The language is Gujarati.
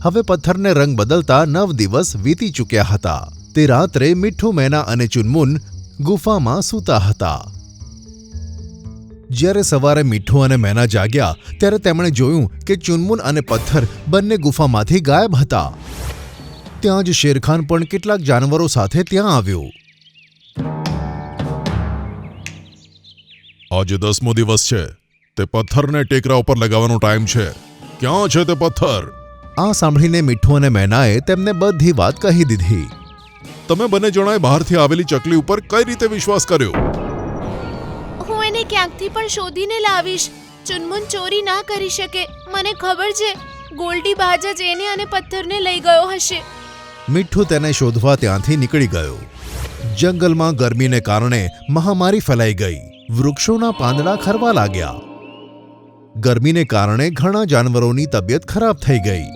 હવે પથ્થરને રંગ બદલતા 9 દિવસ વીતી ચૂક્યા હતા। તે રાત્રે મીઠું, મેના અને ચુનમુન ગુફામાં સૂતા હતા। જ્યારે સવારે મીઠું અને મેના જાગ્યા ત્યારે તેમણે જોયું કે ચુનમુન અને પથ્થર બંને ગુફામાંથી ગાયબ હતા। ત્યાં જ શેરખાન પણ કેટલાક જાનવરો સાથે ત્યાં આવ્યો। આજે 10મો દિવસ છે। તે પથ્થરને ટેકરા ઉપર લગાવવાનો ટાઈમ છે। ક્યાં છે તે પથ્થર? આ સાંભળીને મીઠું અને મેનાએ તેમને બધી વાત કહી દીધી। તમે બંને જણાએ બહારથી આવેલી ચકલી ઉપર કઈ રીતે વિશ્વાસ કર્યો? હું એને ક્યાંકથી પણ શોધીને લાવીશ। ચુનમુન ચોરી ના કરી શકે। મને ખબર છે ગોલ્ડી બાજ જ એને અને પથ્થરને લઈ ગયો હશે। મીઠું તેને શોધવા ત્યાંથી નીકળી ગયો। જંગલમાં ગરમીને કારણે મહામારી ફેલાઈ ગઈ। વૃક્ષોના પાંદડા ખરવા લાગ્યા। ગરમીને કારણે ઘણા જાનવરોની તબિયત ખરાબ થઈ ગઈ।